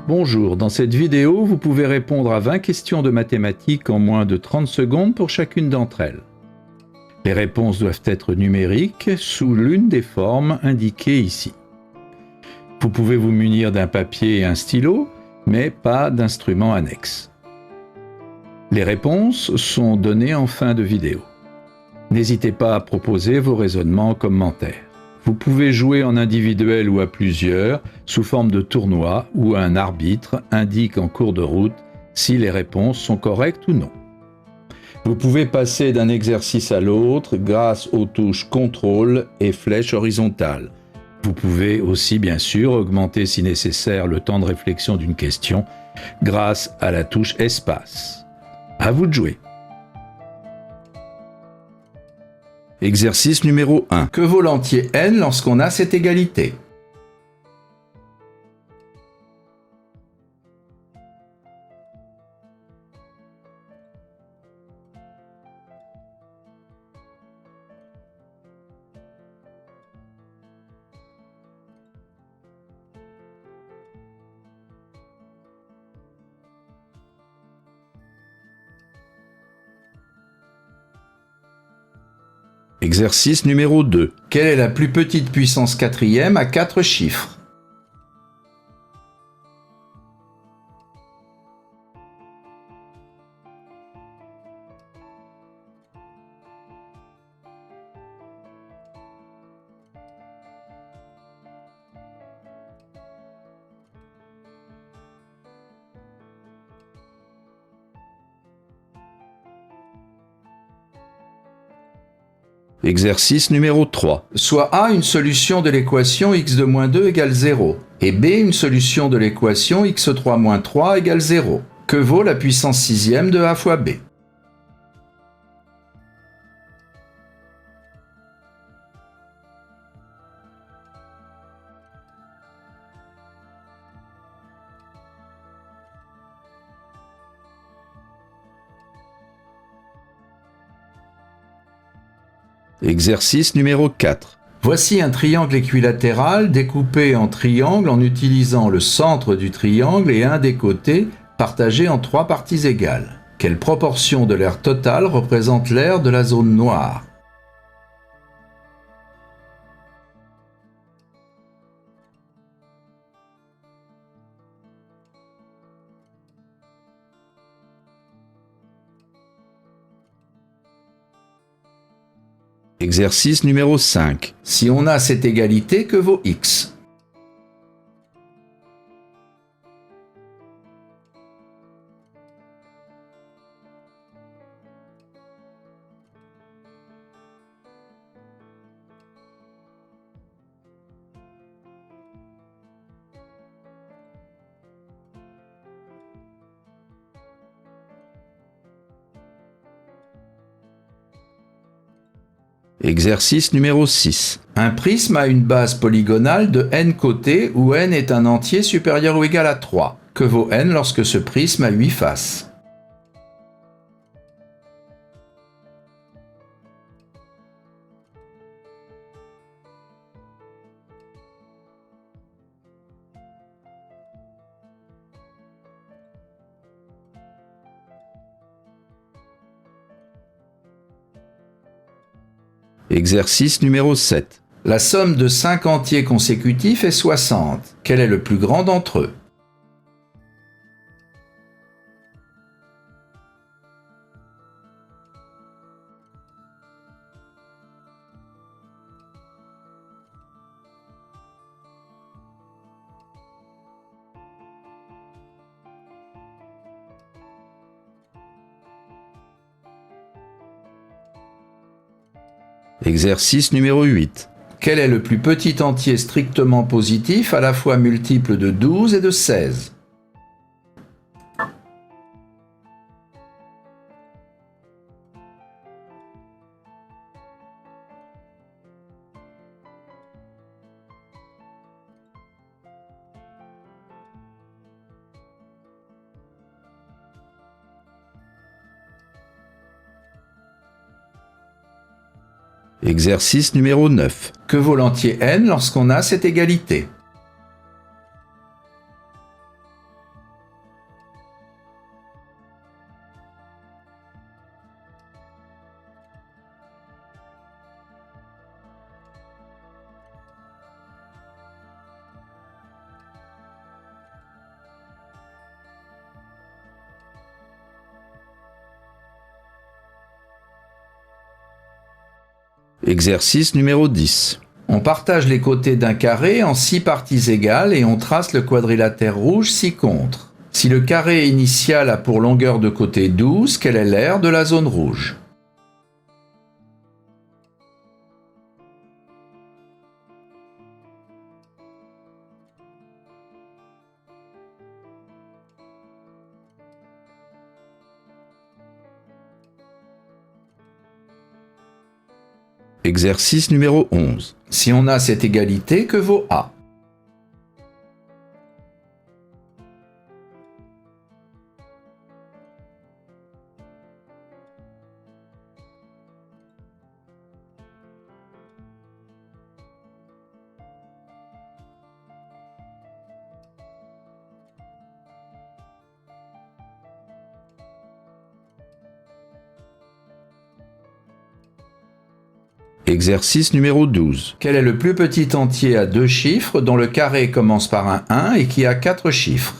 Bonjour, dans cette vidéo, vous pouvez répondre à 20 questions de mathématiques en moins de 30 secondes pour chacune d'entre elles. Les réponses doivent être numériques sous l'une des formes indiquées ici. Vous pouvez vous munir d'un papier et un stylo, mais pas d'instrument annexe. Les réponses sont données en fin de vidéo. N'hésitez pas à proposer vos raisonnements en commentaire. Vous pouvez jouer en individuel ou à plusieurs, sous forme de tournoi, où un arbitre indique en cours de route si les réponses sont correctes ou non. Vous pouvez passer d'un exercice à l'autre grâce aux touches contrôle et flèche horizontale. Vous pouvez aussi bien sûr augmenter si nécessaire le temps de réflexion d'une question grâce à la touche espace. À vous de jouer. Exercice numéro 1. Que vaut l'entier n lorsqu'on a cette égalité? Exercice numéro 2. Quelle est la plus petite puissance quatrième à 4 chiffres? Exercice numéro 3. Soit A une solution de l'équation x de moins 2 égale 0 et B une solution de l'équation x3 moins 3 égale 0. Que vaut la puissance sixième de A fois B? Exercice numéro 4. Voici un triangle équilatéral découpé en triangles en utilisant le centre du triangle et un des côtés partagé en 3 parties égales. Quelle proportion de l'aire totale représente l'aire de la zone noire? Exercice numéro 5. Si on a cette égalité, que vaut x? Exercice numéro 6. Un prisme a une base polygonale de n côtés où n est un entier supérieur ou égal à 3. Que vaut n lorsque ce prisme a 8 faces? Exercice numéro 7. La somme de 5 entiers consécutifs est 60. Quel est le plus grand d'entre eux? Exercice numéro 8. Quel est le plus petit entier strictement positif à la fois multiple de 12 et de 16? Exercice numéro 9. Que vaut l'entier n lorsqu'on a cette égalité? Exercice numéro 10. On partage les côtés d'un carré en 6 parties égales et on trace le quadrilatère rouge ci-contre. Si le carré initial a pour longueur de côté 12, quel est l'aire de la zone rouge? Exercice numéro 11. Si on a cette égalité, que vaut A? Exercice numéro 12. Quel est le plus petit entier à 2 chiffres dont le carré commence par un 1 et qui a 4 chiffres?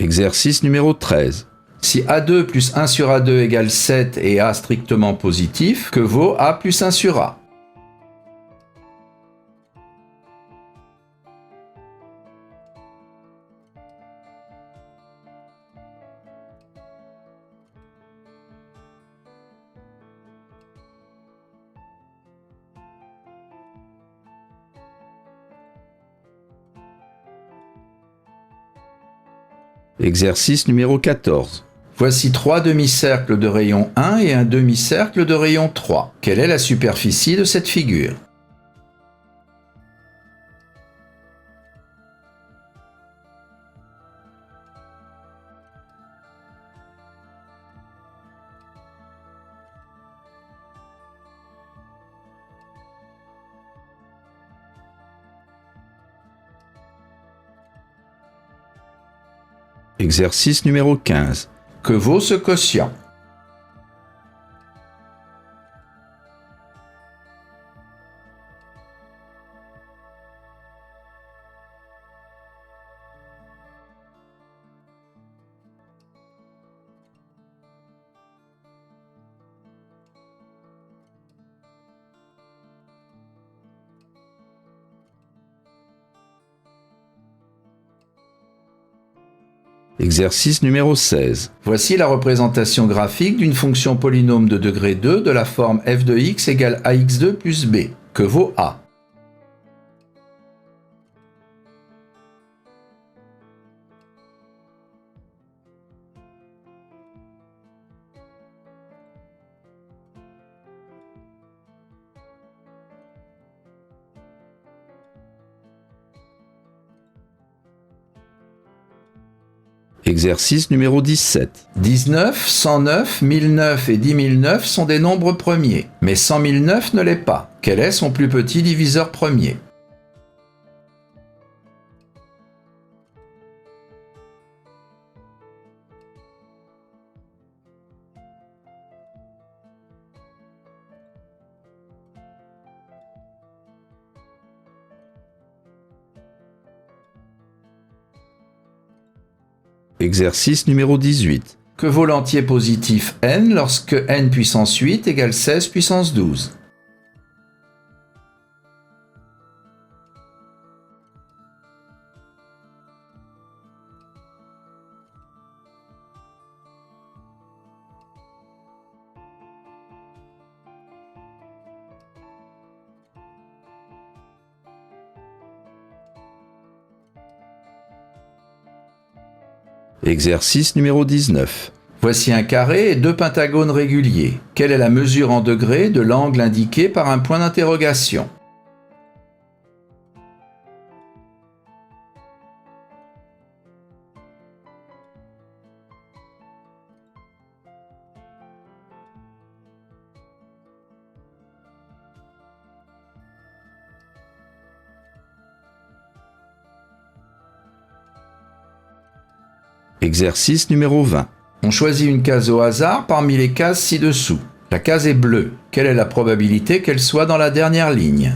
Exercice numéro 13. Si A2 plus 1 sur A2 égale 7 et A strictement positif, que vaut A plus 1 sur A? Exercice numéro 14. Voici 3 demi-cercles de rayon 1 et un demi-cercle de rayon 3. Quelle est la superficie de cette figure? Exercice numéro 15. Que vaut ce quotient? Exercice numéro 16. Voici la représentation graphique d'une fonction polynôme de degré 2 de la forme f de x égale ax2 plus b. Que vaut a? Exercice numéro 17. 19, 109, 1009 et 10009 sont des nombres premiers, mais 100 009 ne l'est pas. Quel est son plus petit diviseur premier? Exercice numéro 18. Que vaut l'entier positif n lorsque n puissance 8 égale 16 puissance 12? Exercice numéro 19. Voici un carré et 2 pentagones réguliers. Quelle est la mesure en degrés de l'angle indiqué par un point d'interrogation? Exercice numéro 20. On choisit une case au hasard parmi les cases ci-dessous. La case est bleue. Quelle est la probabilité qu'elle soit dans la dernière ligne ?